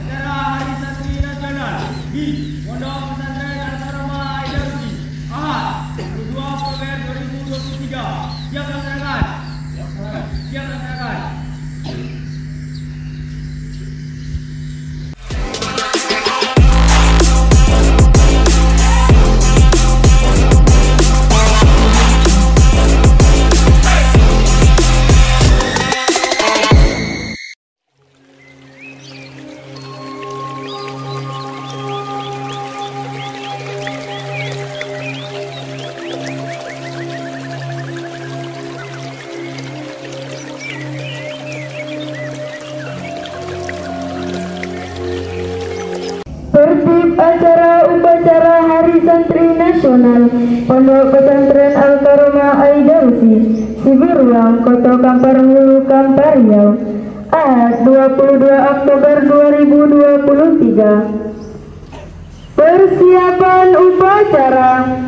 Acara Hari Santri Nasional di Pondok Pesantren Al-Karamah Aidarusi Ahad 22 November 2023. Siap laksanakan. Siap laksanakan. Tertib acara upacara Hari Santri Nasional Pondok Pesantren Al-Karamah Aidarusi Sibiruang, Kota Kampar Hulu, Kampar Riau, Ahad 22 Oktober 2023. Persiapan upacara.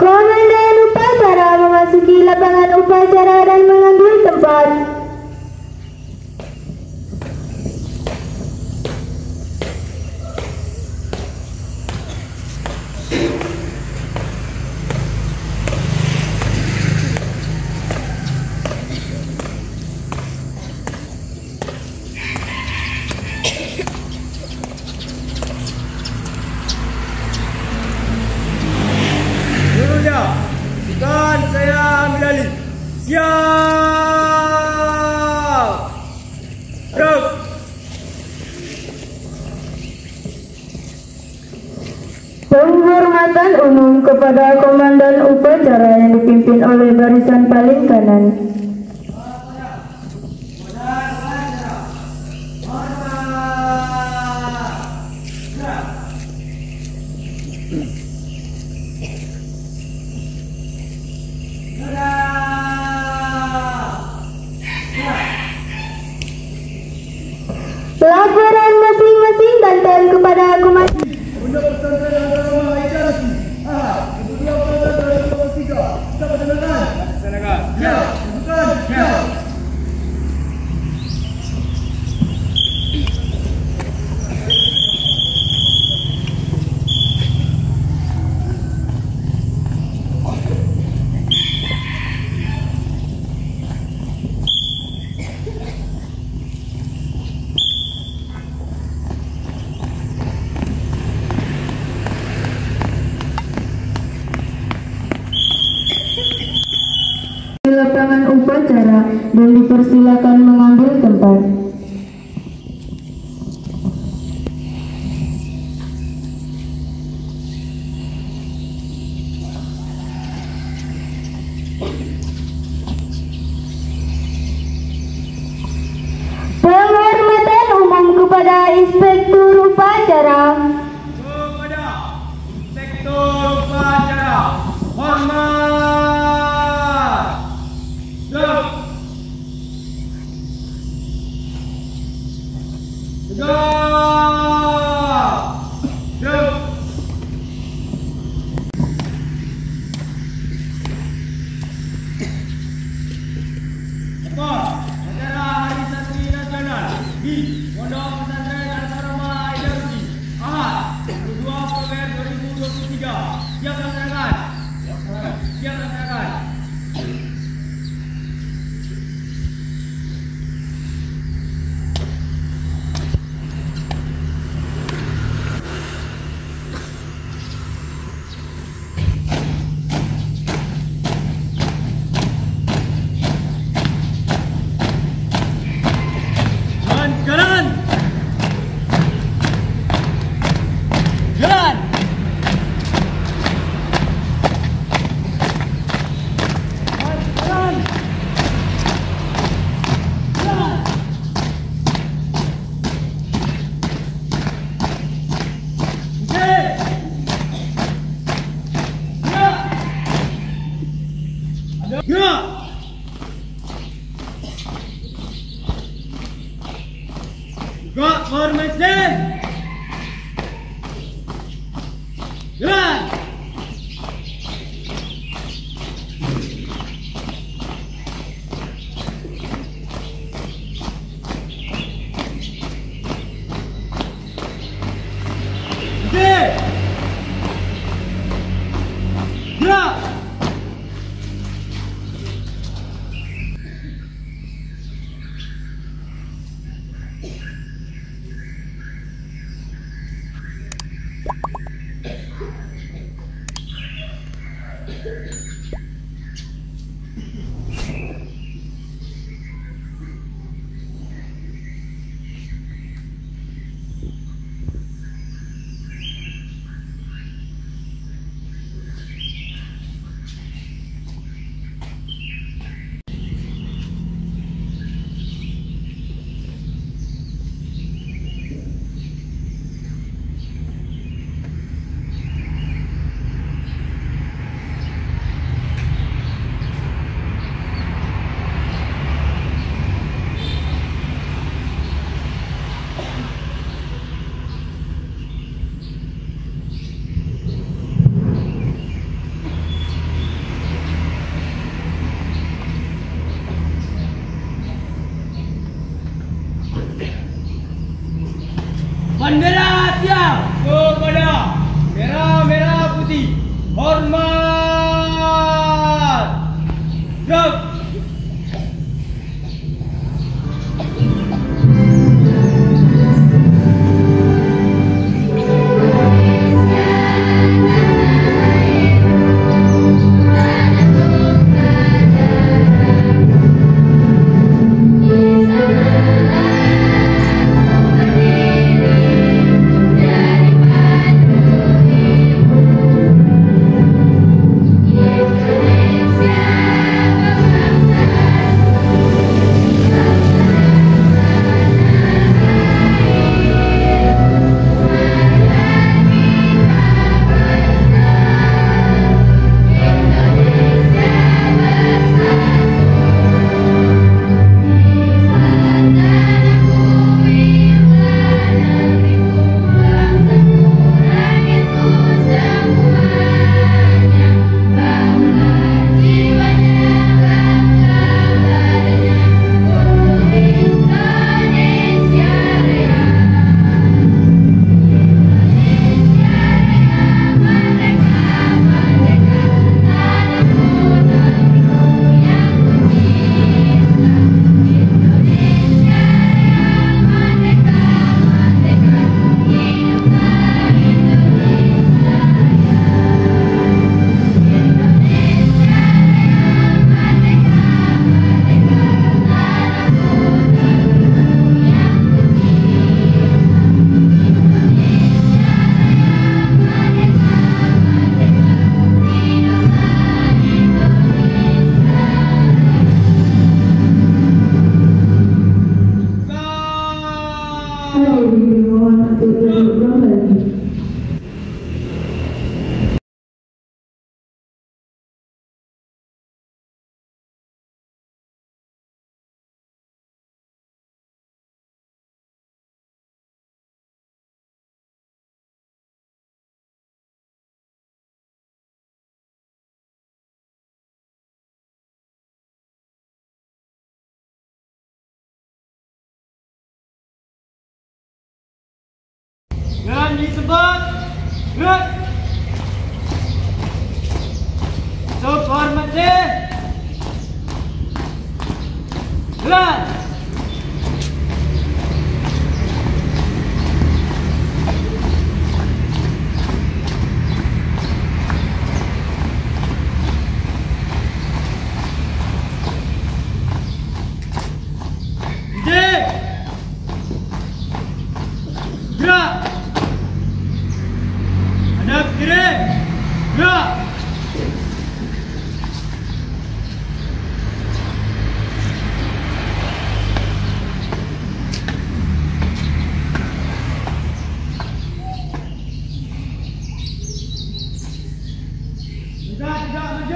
Komandan upacara memasuki lapangan upacara dan mengambil tempat. Dan saya ambil alih. Siap. Gerak. Penghormatan umum kepada komandan upacara yang dipimpin oleh barisan paling kanan. Laporan masing-masing gantar kepada komandan. Pondok Pesantren Al-Karamah Aidarusi Ahad 22 Oktober 2023. Kita laksanakan. Laksanakan. Siap. Lakukan. Siap. Lapangan upacara dan dipersilakan mengambil tempat. Penghormatan umum kepada Inspektur Upacara. Kepada Inspektur Upacara. Hormat. Gerak. Tegak. Gerak. Jalan. Jalan. Jalan. Gerak. Gerak formasi. Jalan. Gerak. Bendera siap kepada merah merah putih. Hormat. Gerak. Jalan di tempat. Gerak. Stop formasi. Jalan. Gerak.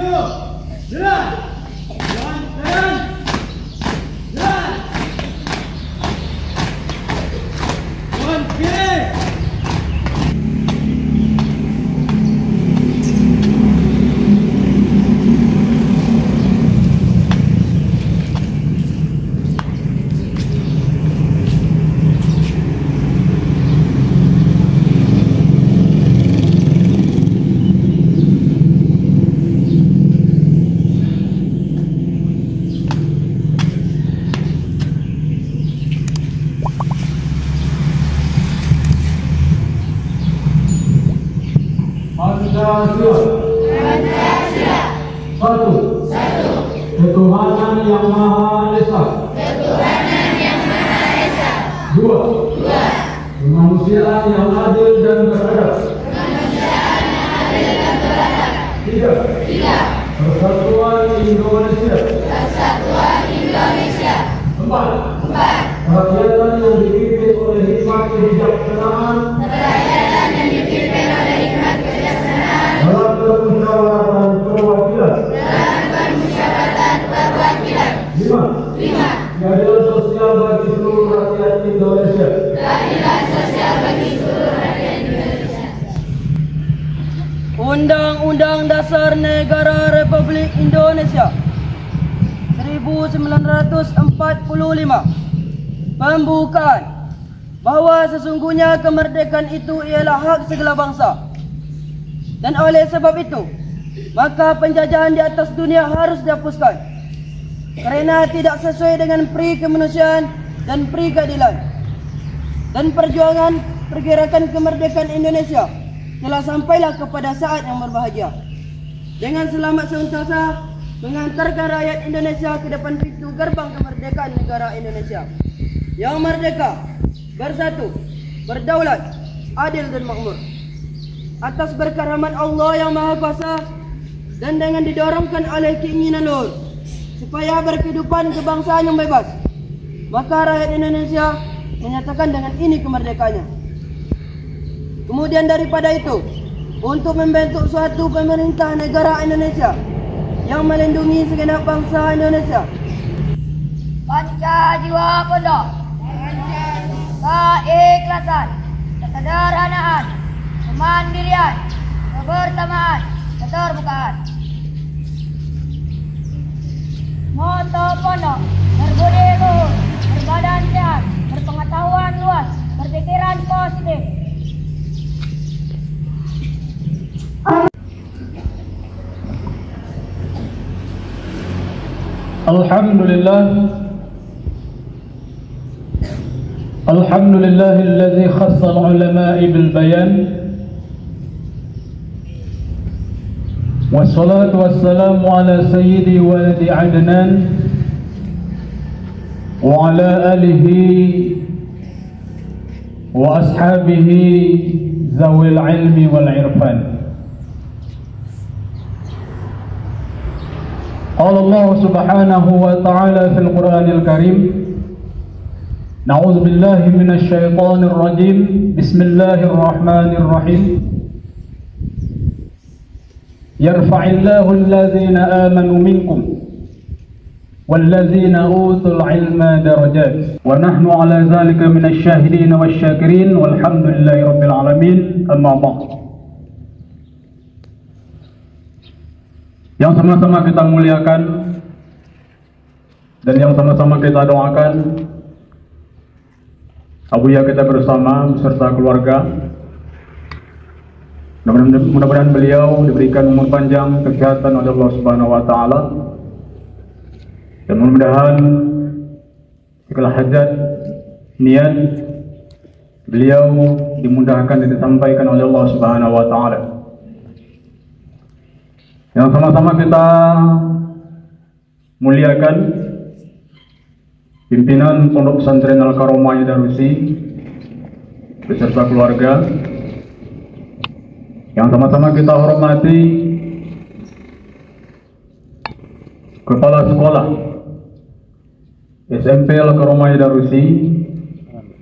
Maju. Jalan. Jalan. Jalan. Jalan. Jalan kiri. Pancasila. Satu. Ketuhanan yang Maha Esa. Dua. Kemanusiaan yang adil dan beradab. Tiga. Persatuan Indonesia. Empat. Kerakyatan yang dipimpin oleh hikmat kebijaksanaan. Dalam permusyawaratan perwakilan. Lima. Keadilan sosial bagi seluruh rakyat Indonesia. Undang-Undang Dasar Negara Republik Indonesia 1945. Pembukaan bahwa sesungguhnya kemerdekaan itu ialah hak segala bangsa. Dan oleh sebab itu, maka penjajahan di atas dunia harus dihapuskan kerana tidak sesuai dengan pri kemanusiaan dan pri keadilan. Dan perjuangan pergerakan kemerdekaan Indonesia telah sampailah kepada saat yang berbahagia, dengan selamat sentosa mengantarkan rakyat Indonesia ke depan pintu gerbang kemerdekaan negara Indonesia yang merdeka, bersatu, berdaulat, adil dan makmur atas berkat rahmat Allah yang Maha Kuasa, dan dengan didorongkan oleh keinginan luhur supaya berkehidupan kebangsaan yang bebas, maka rakyat Indonesia menyatakan dengan ini kemerdekaannya. Kemudian daripada itu, untuk membentuk suatu pemerintah negara Indonesia yang melindungi segenap bangsa Indonesia. Panca jiwa pondok, keikhlasan, kesederhanaan, kemandirian, kebersamaan, keterbukaan. Moto pondok, berbudi luhur, berbadan sehat, berpengetahuan luas, berpikiran positif. Alhamdulillahilladzi khassal ulama'i bil bayan. Wassalatu wassalamu ala sayyidi waladi Adnan wa ala alihi wa ashabihi zawil ilmi wal irfan. Qala Allah subhanahu wa ta'ala fil Qur'anil Karim, Na'udzu billahi minasy syaithanir rajim. Bismillahirrahmanirrahim. Yarfa'illahu alladhina amanu minkum walladzina utul ilma darajat wa nahnu 'ala dzalika minasy syahidin wasyakirin walhamdulillahi rabbil alamin. Amma ba'd. Yang sama-sama kita muliakan dan yang sama-sama kita doakan Abuya kita bersama beserta keluarga, mudah-mudahan beliau diberikan umur panjang, kesehatan oleh Allah Subhanahu wa taala, dan mudah-mudahan segala hajat niat beliau dimudahkan dan disampaikan oleh Allah Subhanahu wa taala. Yang sama-sama kita muliakan pimpinan Pondok Pesantren Al-Karomah Darusi beserta keluarga, yang sama-sama kita hormati Kepala Sekolah SMP Al-Karomah Darusi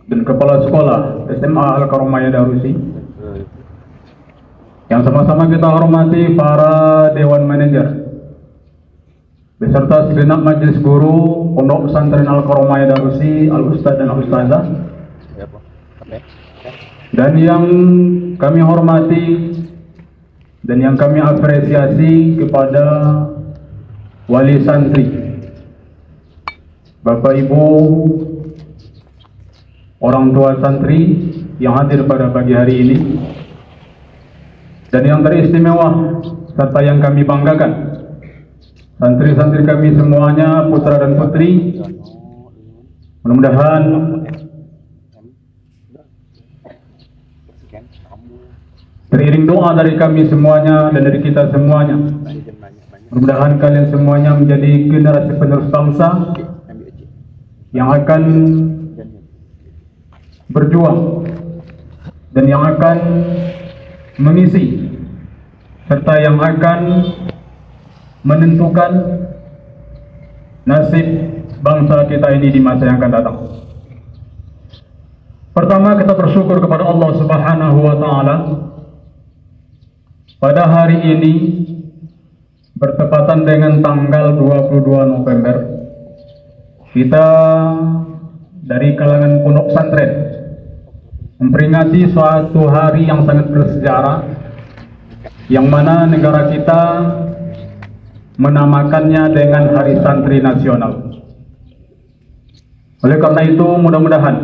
dan Kepala Sekolah SMA Al-Karomah Darusi, yang sama-sama kita hormati para Dewan Manajer beserta segenap majelis guru Pondok Pesantren Al-Karomah Darusi, Al-Ustadz dan Al-Ustazah, dan yang kami hormati dan yang kami apresiasi kepada wali santri, Bapak Ibu, orang tua santri yang hadir pada pagi hari ini, dan yang teristimewa serta yang kami banggakan, santri-santri kami semuanya, putra dan putri. Mudah-mudahan teriring doa dari kami semuanya dan dari kita semuanya, mudah-mudahan kalian semuanya menjadi generasi penerus bangsa yang akan berjuang dan yang akan mengisi serta yang akan menentukan nasib bangsa kita ini di masa yang akan datang. Pertama, kita bersyukur kepada Allah Subhanahu wa Ta'ala. Pada hari ini bertepatan dengan tanggal 22 November, kita dari kalangan Pondok Pesantren memperingati suatu hari yang sangat bersejarah, yang mana negara kita menamakannya dengan Hari Santri Nasional. Oleh karena itu, mudah-mudahan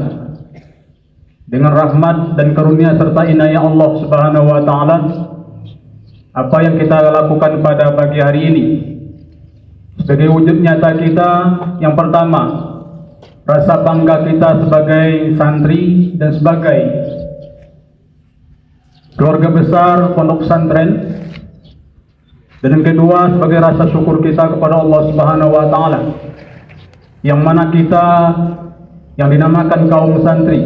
dengan rahmat dan karunia serta inayah Allah Subhanahu wa Ta'ala, apa yang kita lakukan pada pagi hari ini sebagai wujud nyata kita, yang pertama, rasa bangga kita sebagai santri dan sebagai keluarga besar Pondok Pesantren, dan yang kedua sebagai rasa syukur kita kepada Allah Subhanahu wa Ta'ala, yang mana kita yang dinamakan kaum santri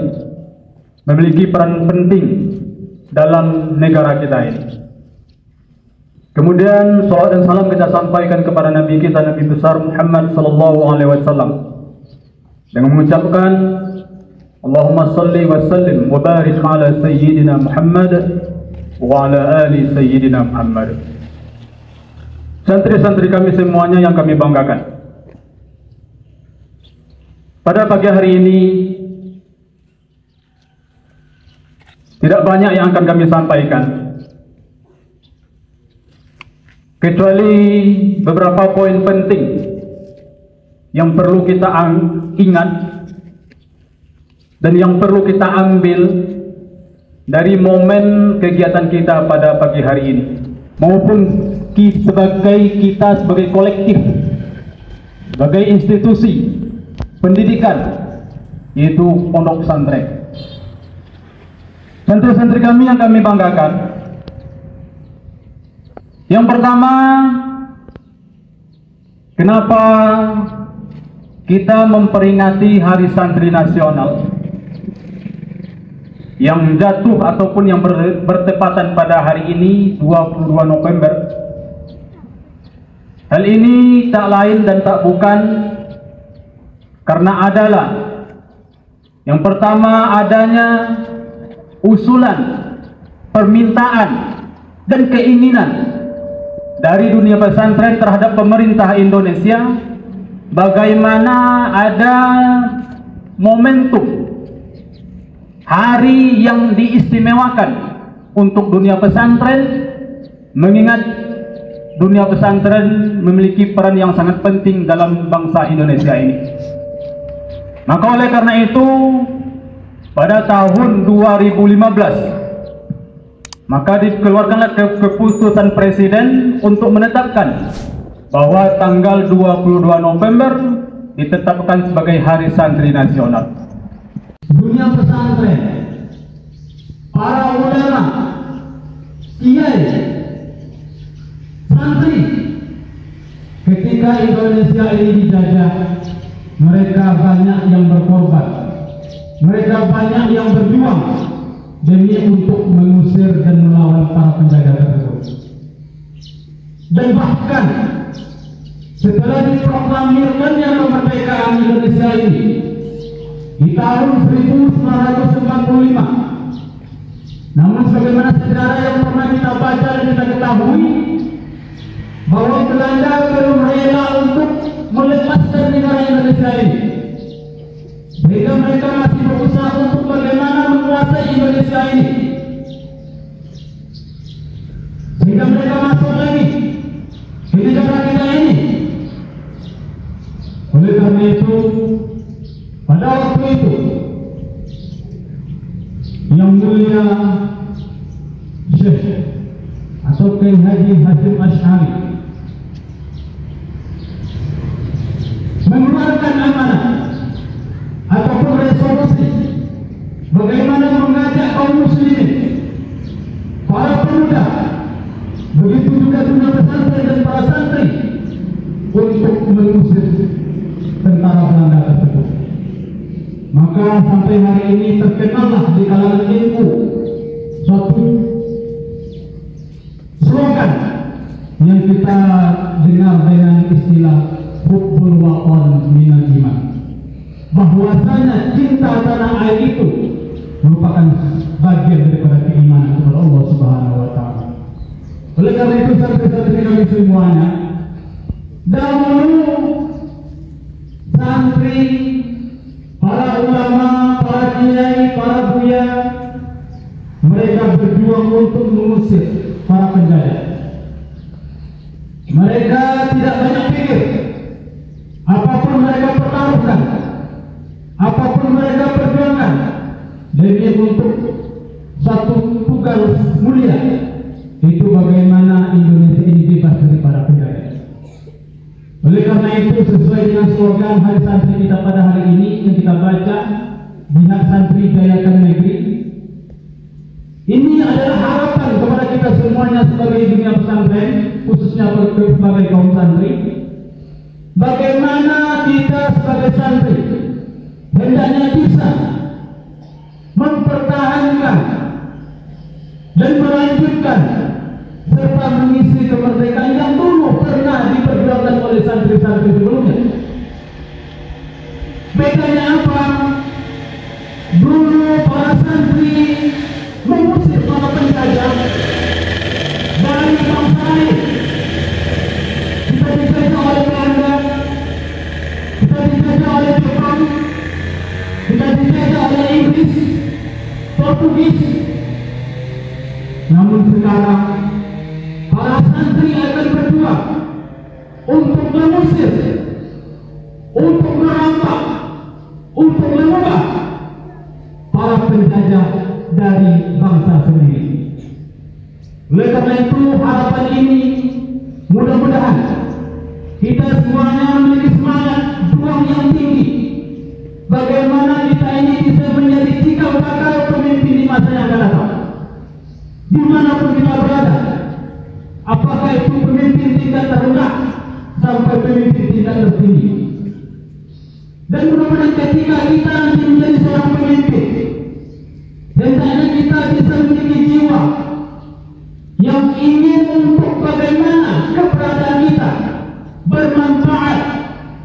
memiliki peran penting dalam negara kita ini. Kemudian salawat dan salam kita sampaikan kepada Nabi kita, Nabi besar Muhammad sallallahu alaihi wasallam, dengan mengucapkan Allahumma salli wa sallim wa barik ala sayyidina Muhammad wa ala ali sayyidina Muhammad. Santri-santri kami semuanya yang kami banggakan, pada pagi hari ini tidak banyak yang akan kami sampaikan, kecuali beberapa poin penting yang perlu kita ingat dan yang perlu kita ambil dari momen kegiatan kita pada pagi hari ini, maupun sebagai kolektif, sebagai institusi pendidikan, yaitu Pondok Pesantren. Santri-santri kami yang kami banggakan, yang pertama, kenapa kita memperingati Hari Santri Nasional yang jatuh ataupun yang bertepatan pada hari ini 22 November. Hal ini tak lain dan tak bukan karena adalah yang pertama, adanya usulan, permintaan dan keinginan dari dunia pesantren terhadap pemerintah Indonesia, bagaimana ada momentum hari yang diistimewakan untuk dunia pesantren, mengingat dunia pesantren memiliki peran yang sangat penting dalam bangsa Indonesia ini. Maka oleh karena itu, pada tahun 2015 maka dikeluarkanlah keputusan Presiden untuk menetapkan bahwa tanggal 22 November ditetapkan sebagai Hari Santri Nasional. Dunia pesantren, para ulama, kiai, santri, ketika Indonesia ini dijajah, mereka banyak yang berkorban, mereka banyak yang berjuang demi untuk mengusir dan melawan para penjaga tersebut. Dan bahkan setelah diproklamirkannya kemerdekaan Indonesia ini di tahun 1945, namun sebagaimana sejarah yang pernah kita baca dan kita ketahui, bahwa Belanda belum rela untuk melepaskan negara Indonesia ini, sehingga mereka masih berusaha untuk bagaimana menguasai Indonesia ini, sehingga mereka masuk lagi di negara kita ini. Oleh karena itu, pada waktu itu Yang Mulia Syekh atau Kiai Haji Hasyim Asy'ari mengeluarkan amanah ataupun resolusi bagaimana mengajak kaum muslimin, para pemuda, begitu juga dunia pesantren dan para santri untuk mengusir tentara Belanda tersebut. Maka sampai hari ini terkenallah di kalangan NU suatu slogan yang kita dengar dengan istilah hubbul watan minal iman, bahwasanya cinta tanah air itu merupakan bagian daripada keimanan kepada Allah Subhanahu wa taala. Oleh karena itu saudara-saudari kami semuanya, dahulu santri, para ulama, para kiai, para buya, mereka berjuang untuk mengusir para penjajah. Mereka tidak banyak pikir. Apapun mereka pertaruhkan, apapun mereka perjuangkan, demi untuk satu tugas mulia, itu bagaimana Indonesia ini bebas dari para penjajah. Oleh karena itu, sesuai dengan slogan Hari Santri kita pada hari ini yang kita baca, Jihad Santri Jayakan Negeri, ini adalah harapan kepada kita semuanya sebagai dunia pesantren, khususnya sebagai kaum santri. Bagaimana kita sebagai santri hendaknya bisa mempertahankan dan melanjutkan serta mengisi kemerdekaan yang dulu pernah diperjuangkan oleh santri-santri sebelumnya. Bedanya apa? Dulu para santri mengusir para penjajah dari bangsa lain. Kita dijajah oleh Belanda, kita dijajah oleh Jepang, kita dijajah oleh Inggris, Portugis. Namun sekarang para santri akan berjuang untuk mengusir, untuk merampas, untuk mengubah para penjajah dari bangsa sendiri. Oleh karena itu, harapan ini mudah-mudahan kita semuanya memiliki semangat juang yang tinggi. Bagaimana kita ini bisa menjadi cikal bakal pemimpin di masa yang akan datang, dimanapun kita berada. Apakah itu pemimpin tingkat terendah sampai pemimpin tingkat tertinggi. Dan mudah-mudahan ketika kita nanti menjadi seorang pemimpin, hendaknya kita bisa memiliki jiwa yang ingin untuk bagaimana keberadaan kita bermanfaat,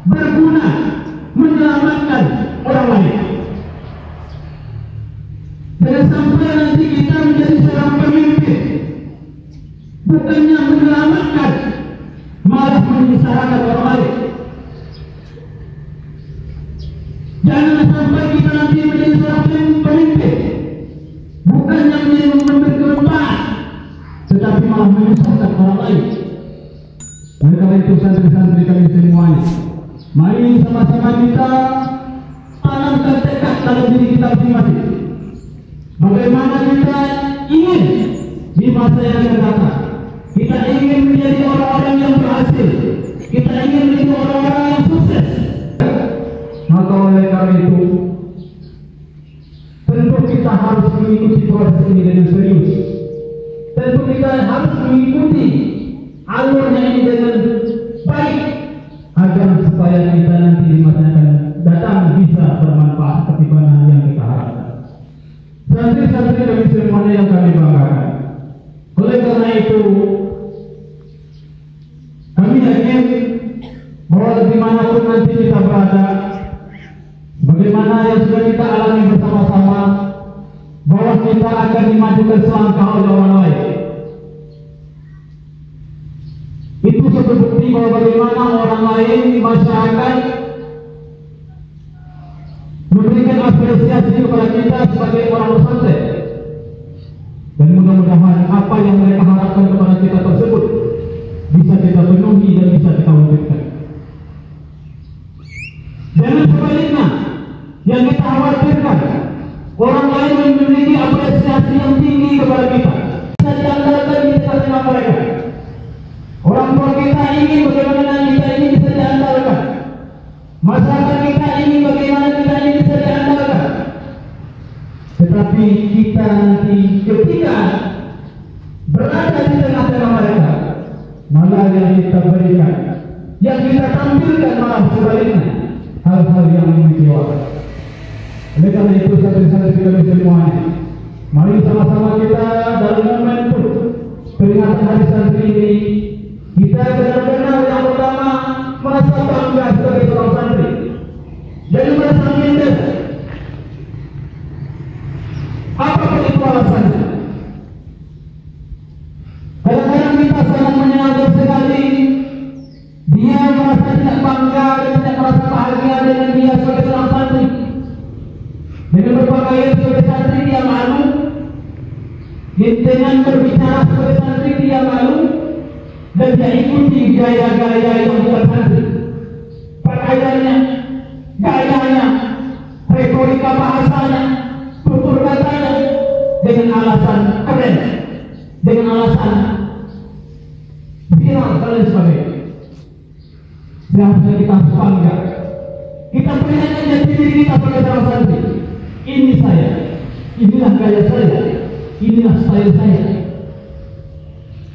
berguna, menyelamatkan orang lain. Jangan sampai nanti kita menjadi seorang pemimpin bukannya menyelamatkan, malah menyengsarakan orang lain. Jangan sampai kita nanti menjadi seorang pemimpin bukannya memberi kemanfaat, tetapi malah menyusahkan orang lain. Oleh karena itu, santri-santri kami semuanya, mari sama-sama kita tanamkan tekad dalam diri kita masing-masing. Bagaimana kita ingin di masa yang akan datang, kita ingin menjadi orang-orang yang berhasil, kita ingin menjadi orang-orang yang sukses. Maka oleh karena itu, tentu kita harus mengikuti proses ini dengan serius. Tentu kita harus mengikuti alurnya ini dengan baik, agar supaya kita nanti di masa yang akan datang bisa bermanfaat seperti mana yang kita harapkan. Santri-santri kami semuanya yang kami banggakan. Oleh karena itu, kami yakin bahwa dimanapun nanti kita berada, bagaimana yang sudah kita alami bersama-sama, bahwa kita akan dimajukan selangkah oleh orang lain. Itu lain di masyarakat memberikan apresiasi kepada kita sebagai orang pesantren, dan mudah-mudahan apa yang mereka harapkan kepada kita tersebut bisa kita penuhi dan bisa kita wujudkan. Jangan sebaliknya yang kita khawatirkan orang lain memiliki apresiasi yang tinggi kepada kita, bisa diandalkan di tengah mereka. Orang tua kita ingin bagaimana kita ini bisa diandalkan, masyarakat kita ingin bagaimana kita ini bisa diandalkan. Tetapi kita nanti ketika berada di tengah-tengah mereka, malah yang kita berikan, yang kita tampilkan malah sebaliknya hal-hal yang mengecewakan. Oleh karena itu santri-santri kita semuanya, mari sama-sama kita dalam momentum peringatan Hari Santri ini, kita benar-benar yang pertama merasa bangga sebagai seorang santri dan merasa minder. Apapun itu alasannya. Kadang-kadang kita sangat menyadari sekali dia merasa tidak bangga dan tidak merasa bahagia dengan dia sebagai seorang santri. Dengan berpakaian sebagai santri dia malu, dengan berbicara sebagai santri dia malu, dan dia ikuti gaya-gaya yang bukan santri. Pakaiannya, gayanya, retorika bahasanya, tutur katanya, dengan alasan keren, dengan alasan viral dan lain sebagainya. Seharusnya kita harus bangga. Kita perlihatkan jati diri kita sebagai seorang santri. Ini saya, inilah gaya saya, inilah style saya.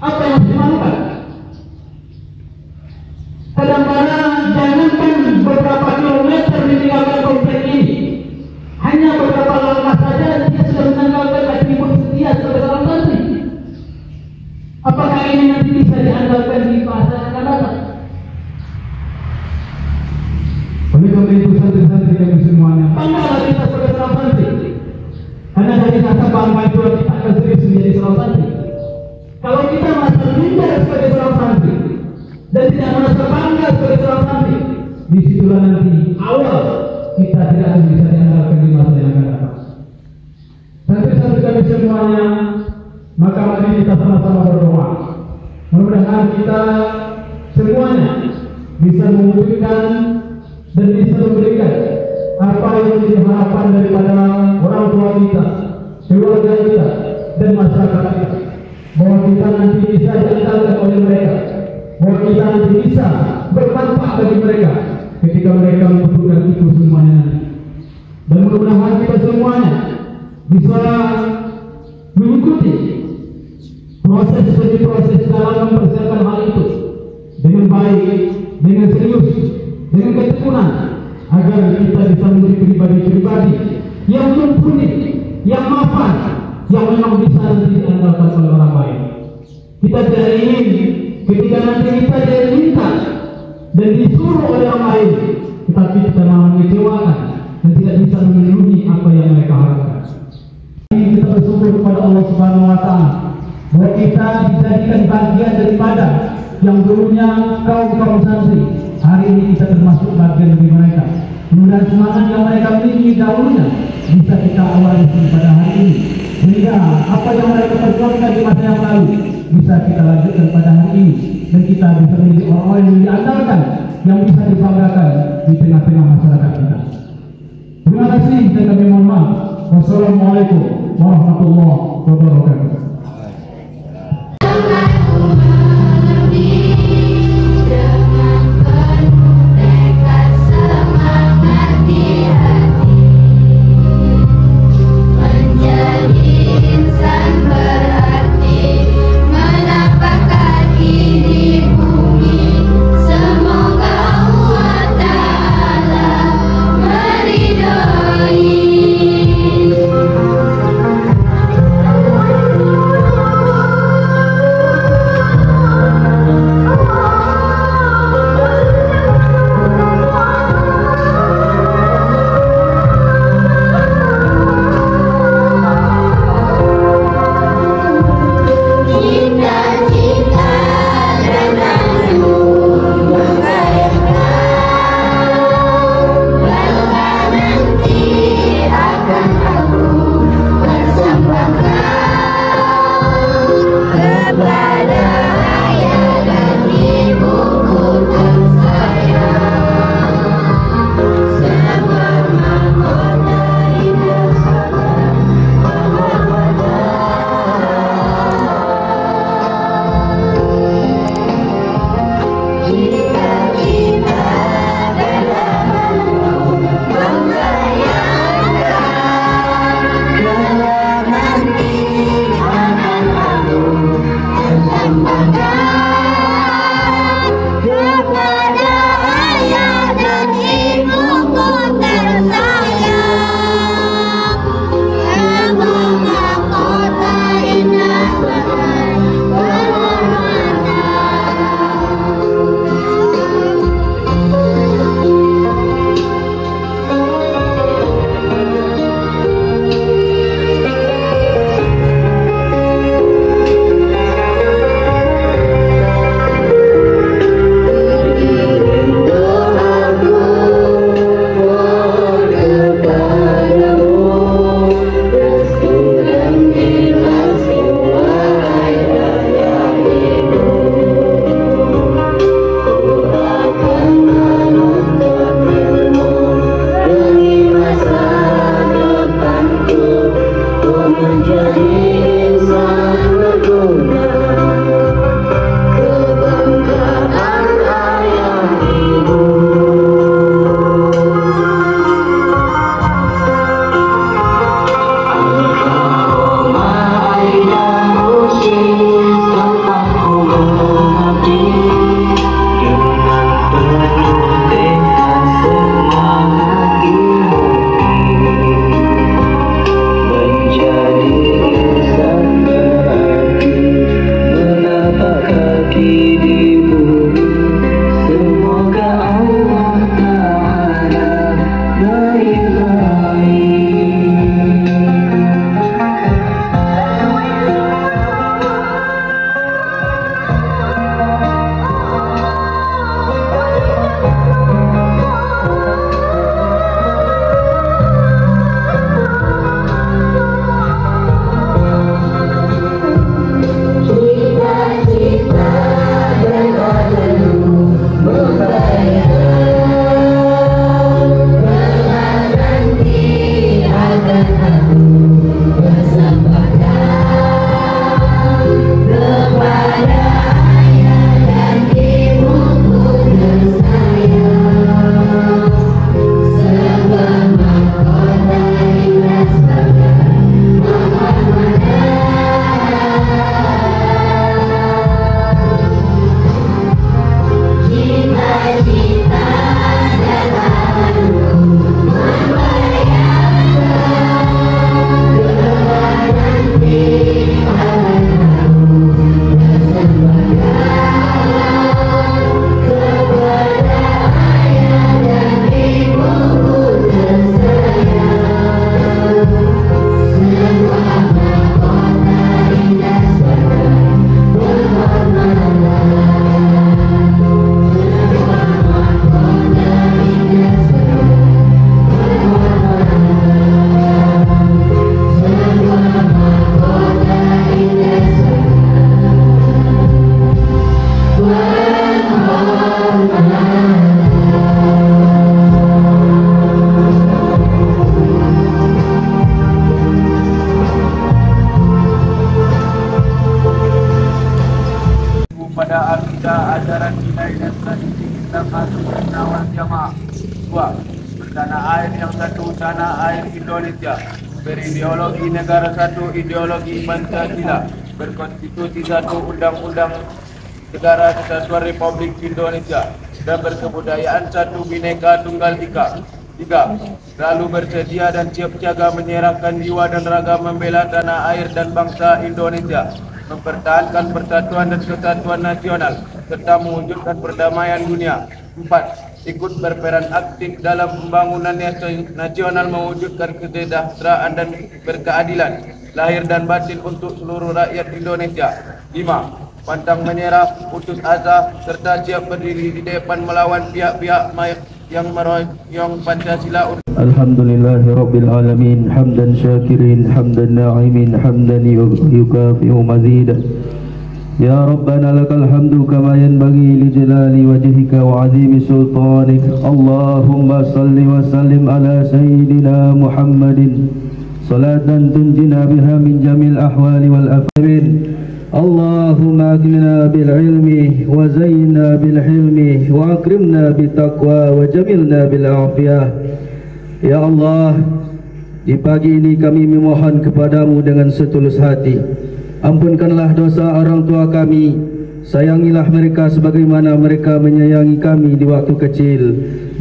Apa yang harus dimalukan? Kadang-kadang jangankan beberapa kilometer ditinggalkan komplek ini, hanya beberapa langkah saja dia sudah menanggalkan atribut setia sebagai seorang santri. Apakah ini nanti bisa diandalkan di masa yang akan datang? Oleh karena itu santri-santri kami semuanya, banggalah kita sebagai seorang santri. Karena dari rasa bangga itu kita akan serius menjadi seorang santri. Kalau kita merasa minder sebagai seorang santri dan tidak merasa bangga sebagai seorang santri, disitulah nanti awal kita tidak akan bisa diandalkan di masa yang akan datang. Santri-santri kami semuanya, maka mari kita sama-sama berdoa. Mudah-mudahan kita semuanya bisa mewujudkan dan bisa memberikan apa yang menjadi harapan daripada orang tua kita, keluarga kita, dan masyarakat kita, bahwa kita nanti bisa diandalkan oleh mereka, bahwa kita nanti bisa bermanfaat bagi mereka ketika mereka membutuhkan itu semuanya nanti. Dan mudah-mudahan kita semuanya bisa mengikuti proses demi proses dalam mempersiapkan hal itu dengan baik, dengan serius, dengan ketekunan, agar kita bisa menjadi pribadi-pribadi yang mumpuni, yang mapan, yang memang bisa nanti diandalkan oleh orang lain. Kita tidak ingin ketika nanti kita diminta dan disuruh oleh orang lain, tetapi kita malah mengecewakan dan tidak bisa memenuhi apa yang mereka harapkan. Kita bersyukur kepada Allah Subhanahu Wa Taala bahwa kita dijadikan bagian daripada yang dulunya kaum santri. Hari ini kita termasuk bagian dari mereka. Mudah semangat yang mereka miliki dahulunya bisa kita awali pada hari ini, sehingga apa yang mereka perjuangkan di masa yang lalu bisa kita lanjutkan pada hari ini, dan kita bisa menjadi orang-orang yang diandalkan, yang bisa dibanggakan di tengah-tengah masyarakat kita. Terima kasih dan kami mohon maaf. Wassalamualaikum warahmatullahi wabarakatuh. Meridai dirimu. Semoga Allah Ta'ala baik-baik. Pada akidah ajaran nilai dan tradisi Islam Ahlussunnah wal Jamaah. 2. Bertanah air yang satu, tanah air Indonesia. Berideologi negara satu, ideologi Pancasila. Berkonstitusi satu, undang-undang negara kesatuan Republik Indonesia. Dan berkebudayaan satu, Bhinneka Tunggal Ika. 3. Selalu bersedia dan siap siaga menyerahkan jiwa dan raga membela tanah air dan bangsa Indonesia, mempertahankan persatuan dan kesatuan nasional, serta mewujudkan perdamaian dunia. 4. Ikut berperan aktif dalam pembangunan nasional, mewujudkan kesejahteraan dan berkeadilan lahir dan batin untuk seluruh rakyat Indonesia. 5. Pantang menyerah, putus asa, serta siap berdiri di depan melawan pihak-pihak yang meroyong Pancasila. Alhamdulillahi Rabbil Alamin, hamdan syakirin, hamdan na'imin, hamdan yukafi'u mazidah. Ya Rabbana lakal hamdu kama yanbaghi li jalali wajhika wa azimi sultanik. Allahumma salli wa sallim ala Sayyidina Muhammadin salatan tunjina biha min jamil ahwali wal afrin. Allahumma agnina bil ilmi wa zayyina bil hilmi wa akrimna bit taqwa wa jamilna bil afiyah. Ya Allah, di pagi ini kami memohon kepadamu dengan setulus hati. Ampunkanlah dosa orang tua kami. Sayangilah mereka sebagaimana mereka menyayangi kami di waktu kecil.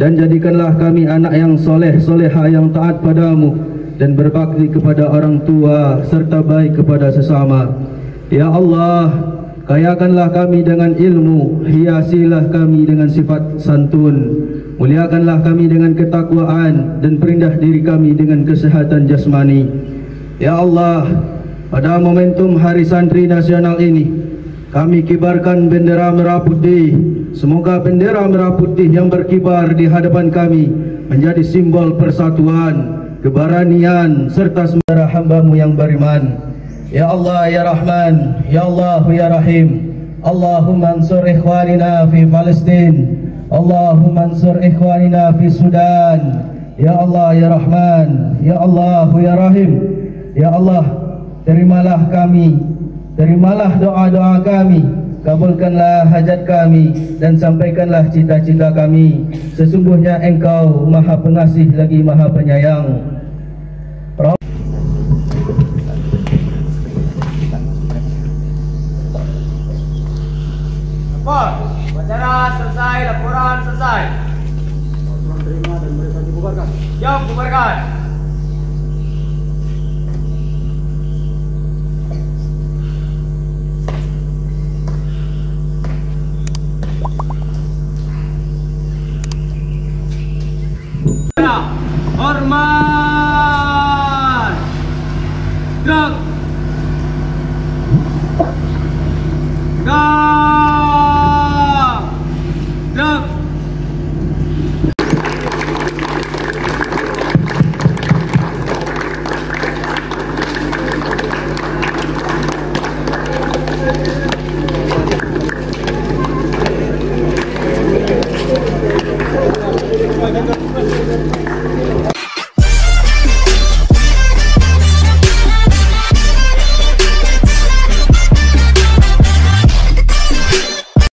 Dan jadikanlah kami anak yang soleh, soleha, yang taat padamu dan berbakti kepada orang tua serta baik kepada sesama. Ya Allah, kayakanlah kami dengan ilmu, hiasilah kami dengan sifat santun, muliakanlah kami dengan ketakwaan, dan perindah diri kami dengan kesehatan jasmani. Ya Allah, pada momentum Hari Santri Nasional ini, kami kibarkan bendera merah putih. Semoga bendera merah putih yang berkibar di hadapan kami menjadi simbol persatuan, keberanian, serta saudara hamba-Mu yang beriman. Ya Allah, Ya Rahman, Ya Allah, Ya Rahim. Allahumma ansur ikhwanina fi Palestin, Allahumma ansur ikhwanina fi Sudan. Ya Allah, Ya Rahman, Ya Allah, Ya Rahim. Ya Allah, terimalah kami, terimalah doa-doa kami, kabulkanlah hajat kami, dan sampaikanlah cita-cita kami. Sesungguhnya Engkau Maha Pengasih lagi Maha Penyayang. Acara selesai, laporan selesai. Terima dan mereka dibubarkan. Siap, bubarkan. Gerak.